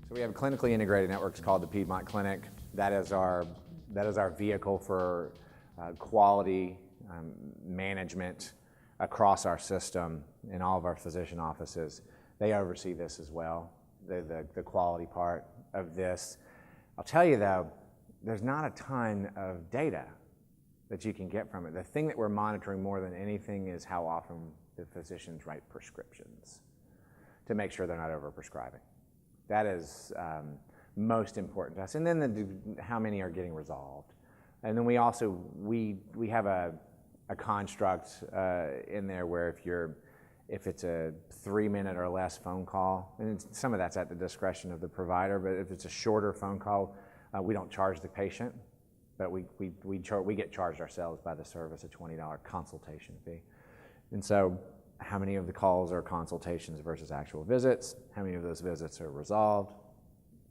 So we have clinically integrated networks called the Piedmont Clinic. That is our vehicle for quality management across our system in all of our physician offices. They oversee this as well, the quality part of this. I'll tell you though, there's not a ton of data that you can get from it. The thing that we're monitoring more than anything is how often the physicians write prescriptions to make sure they're not overprescribing. That is most important to us. And then how many are getting resolved. And then we also, we have a construct in there where if it's a 3-minute or less phone call, and some of that's at the discretion of the provider, but if it's a shorter phone call, we don't charge the patient, but we get charged ourselves by the service a $20 consultation fee. And so how many of the calls are consultations versus actual visits? How many of those visits are resolved?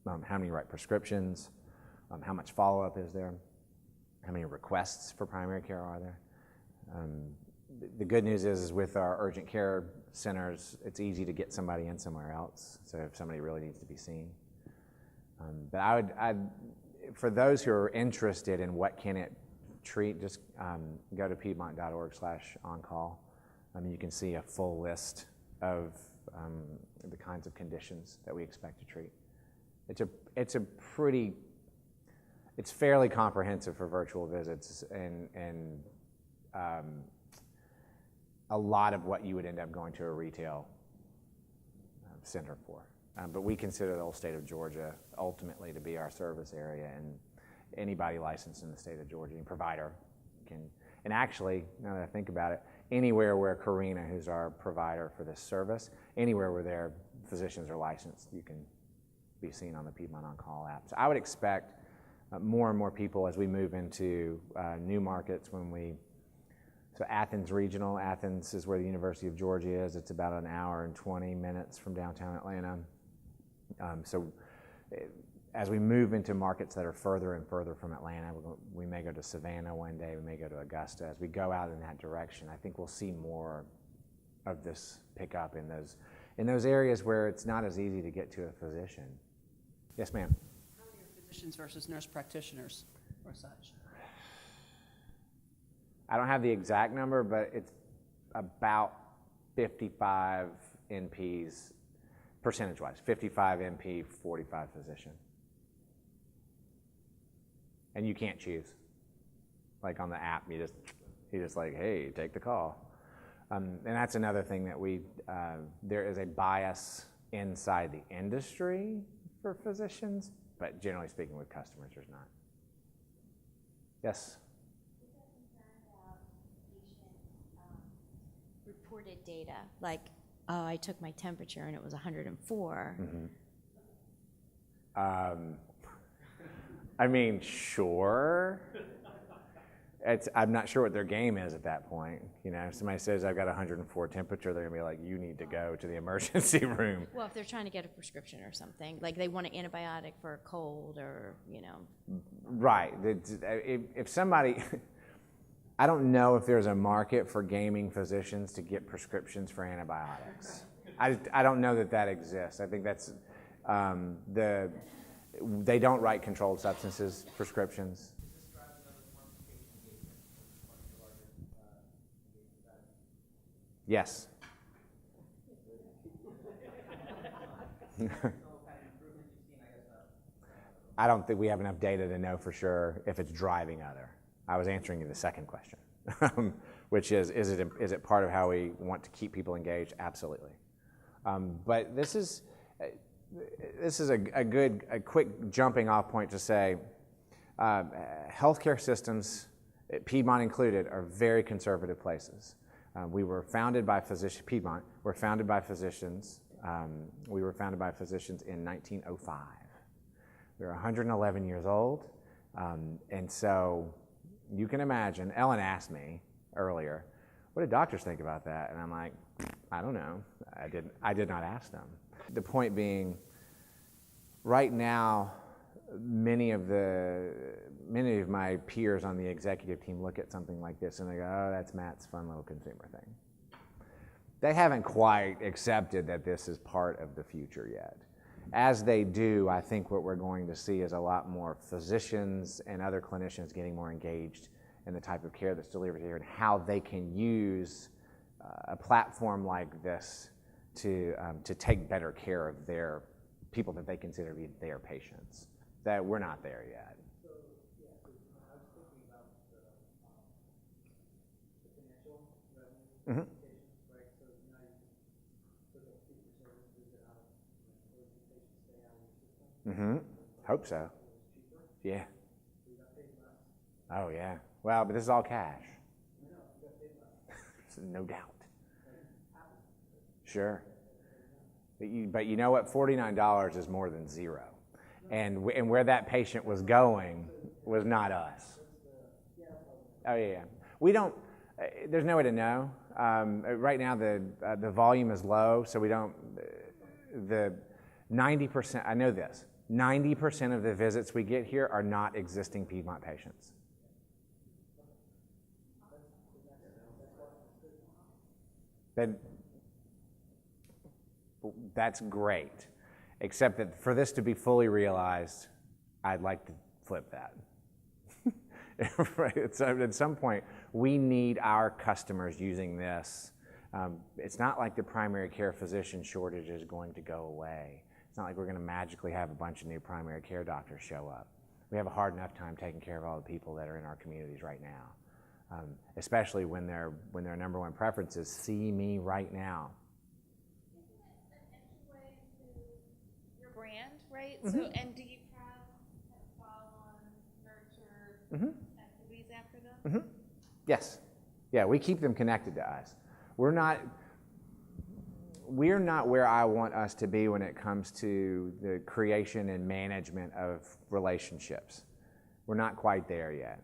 How many write prescriptions? How much follow-up is there? How many requests for primary care are there? The good news is with our urgent care centers, it's easy to get somebody in somewhere else, so if somebody really needs to be seen. But I'd for those who are interested in what can it treat, just go to piedmont.org/on-call. You can see a full list of the kinds of conditions that we expect to treat. It's fairly comprehensive for virtual visits and a lot of what you would end up going to a retail center for. But we consider the whole state of Georgia ultimately to be our service area, and anybody licensed in the state of Georgia, any provider can, and actually, now that I think about it, anywhere where Karina, who's our provider for this service, anywhere where their physicians are licensed, you can be seen on the Piedmont On-Call app. So I would expect more and more people as we move into new markets so Athens Regional, Athens is where the University of Georgia is. It's about an hour and 20 minutes from downtown Atlanta. So as we move into markets that are further and further from Atlanta, we may go to Savannah one day, we may go to Augusta. As we go out in that direction, I think we'll see more of this pick up in those areas where it's not as easy to get to a physician. Yes, ma'am. How many are physicians versus nurse practitioners or such? I don't have the exact number, but it's about 55 NPs, percentage-wise, 55 NP, 45 physician. And you can't choose. Like on the app, you just like, hey, take the call. And that's another thing that there is a bias inside the industry for physicians, but generally speaking with customers, there's not. Yes? Reported data, like, oh, I took my temperature and it was 104. Mm-hmm. I mean, sure. I'm not sure what their game is at that point. You know, if somebody says I've got 104 temperature, they're gonna be like, you need to go to the emergency room. Well, if they're trying to get a prescription or something, like they want an antibiotic for a cold or, you know. Right. If somebody, I don't know if there's a market for gaming physicians to get prescriptions for antibiotics. I don't know that exists. I think that's they don't write controlled substances prescriptions. Yes. I don't think we have enough data to know for sure if it's driving other. I was answering you the second question, which is it part of how we want to keep people engaged? Absolutely. But this is a quick jumping off point to say healthcare systems, Piedmont included, are very conservative places. We were founded by physicians. Piedmont were founded by physicians. We were founded by physicians in 1905. We were 111 years old, and so you can imagine. Ellen asked me earlier, "What do doctors think about that?" And I'm like, "I don't know. I did not ask them." The point being, right now, many of my peers on the executive team look at something like this and they go, "Oh, that's Matt's fun little consumer thing." They haven't quite accepted that this is part of the future yet. As they do, I think what we're going to see is a lot more physicians and other clinicians getting more engaged in the type of care that's delivered here and how they can use a platform like this to take better care of their people that they consider to be their patients. That we're not there yet. So, yeah, so I was thinking about the financial revenue implications, right? So now you can look at fee-for-service, visit out of, or do patients stay out of your system? Hope so. It's cheaper, Yeah. so you got paid less. Oh, yeah. Well, but this is all cash. I know, you got paid less. No doubt. Happens. Sure. But you know what? $49 is more than zero. And where that patient was going was not us. Oh, yeah. We don't, there's no way to know. Right now, the volume is low, so we don't, the 90%, I know this, 90% of the visits we get here are not existing Piedmont patients. Then that's great, except that for this to be fully realized, I'd like to flip that. Right. At some point, we need our customers using this. It's not like the primary care physician shortage is going to go away. It's not like we're going to magically have a bunch of new primary care doctors show up. We have a hard enough time taking care of all the people that are in our communities right now, especially when their number one preference is see me right now. Isn't it an entryway to your brand, right? So, and do you have kind of follow-on nurture activities after them? Yes. Yeah, we keep them connected to us. We're not where I want us to be when it comes to the creation and management of relationships. We're not quite there yet.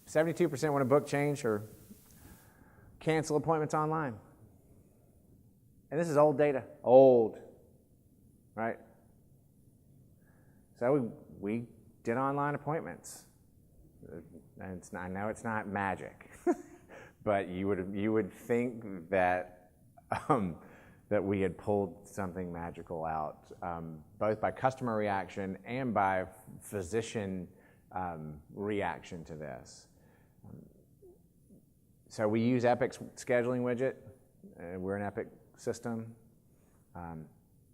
72% want to book change or cancel appointments online. And this is old data. Old. Right? So we did online appointments. And I know it's not magic, but you would think that that we had pulled something magical out, both by customer reaction and by physician reaction to this. So we use Epic's scheduling widget. We're an Epic system.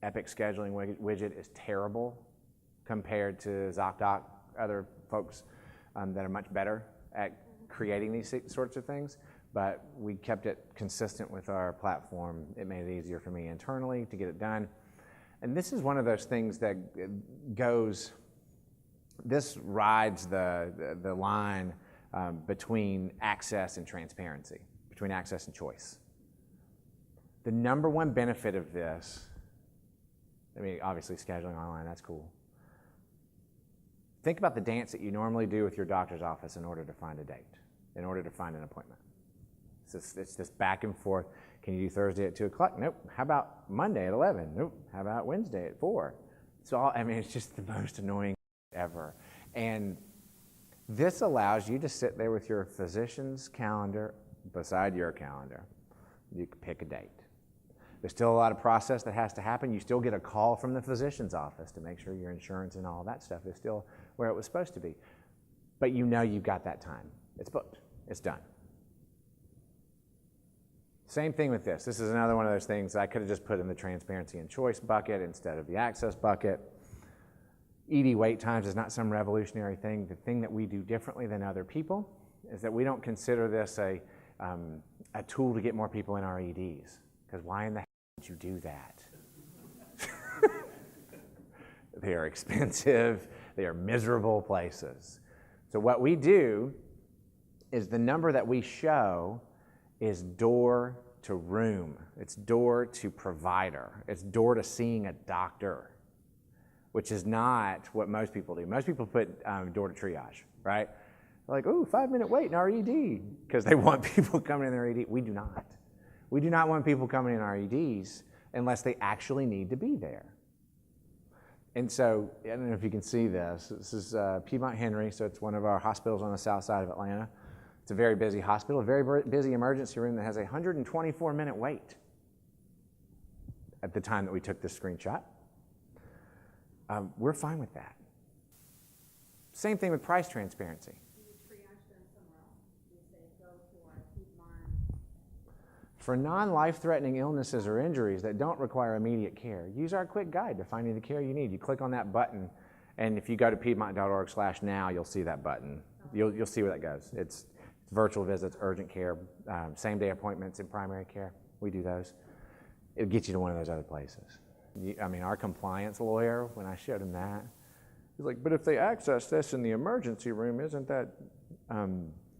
Epic scheduling widget is terrible compared to ZocDoc, other folks that are much better at creating these sorts of things, but we kept it consistent with our platform. It made it easier for me internally to get it done. And this is one of those things that this rides the line between access and transparency, between access and choice. The number one benefit of this, I mean, obviously scheduling online, that's cool. Think about the dance that you normally do with your doctor's office in order to find a date, in order to find an appointment. It's this back and forth. Can you do Thursday at 2 o'clock? Nope. How about Monday at 11? Nope. How about Wednesday at 4? It's just the most annoying ever. And this allows you to sit there with your physician's calendar beside your calendar. You can pick a date. There's still a lot of process that has to happen. You still get a call from the physician's office to make sure your insurance and all that stuff is still where it was supposed to be. But you know you've got that time. It's booked. It's done. Same thing with this. This is another one of those things I could have just put in the transparency and choice bucket instead of the access bucket. ED wait times is not some revolutionary thing. The thing that we do differently than other people is that we don't consider this a tool to get more people in our EDs. Because why in the hell would you do that? They are expensive. They are miserable places. So what we do is the number that we show is door to room. It's door to provider. It's door to seeing a doctor, which is not what most people do. Most people put door to triage, right? They're like, ooh, 5-minute wait in our ED, because they want people coming in their ED. We do not. We do not want people coming in our EDs unless they actually need to be there. And so, I don't know if you can see this. This is Piedmont Henry, so it's one of our hospitals on the south side of Atlanta. It's a very busy hospital, a very busy emergency room that has a 124-minute wait at the time that we took this screenshot. we're fine with that. Same thing with price transparency. Do you triage them somewhere else? Do you say, go to our Piedmont? For non-life-threatening illnesses or injuries that don't require immediate care, use our quick guide to finding the care you need. You click on that button, and if you go to piedmont.org/now, you'll see that button. You'll see where that goes. It's virtual visits, urgent care, same-day appointments in primary care. We do those. It'll get you to one of those other places. I mean, our compliance lawyer, when I showed him that, he's like, but if they access this in the emergency room, isn't that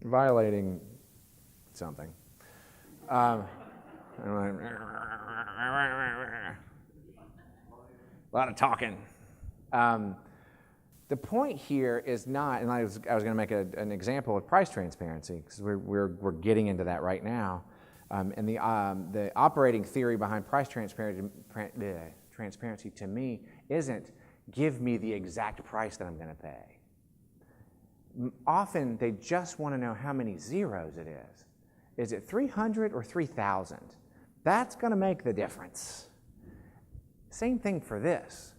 violating something? I'm like, a lot of talking. The point here is not, and I was going to make an example of price transparency, because we're getting into that right now. And the operating theory behind price transparency to me isn't give me the exact price that I'm going to pay. Often they just want to know how many zeros it is. Is it 300 or 3,000? That's going to make the difference. Same thing for this.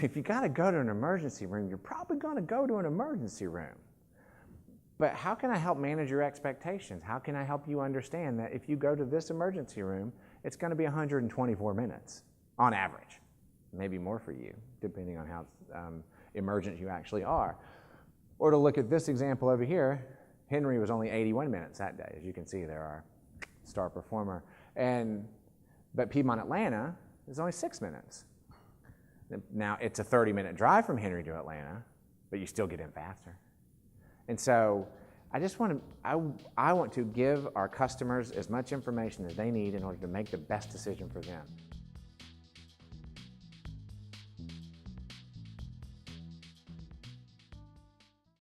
If you got to go to an emergency room, you're probably going to go to an emergency room. But how can I help manage your expectations? How can I help you understand that if you go to this emergency room, it's going to be 124 minutes on average? Maybe more for you, depending on how emergent you actually are. Or to look at this example over here, Henry was only 81 minutes that day. As you can see, they're our star performer. But Piedmont Atlanta is only 6 minutes. Now, it's a 30-minute drive from Henry to Atlanta, but you still get in faster. And so I want to give our customers as much information as they need in order to make the best decision for them.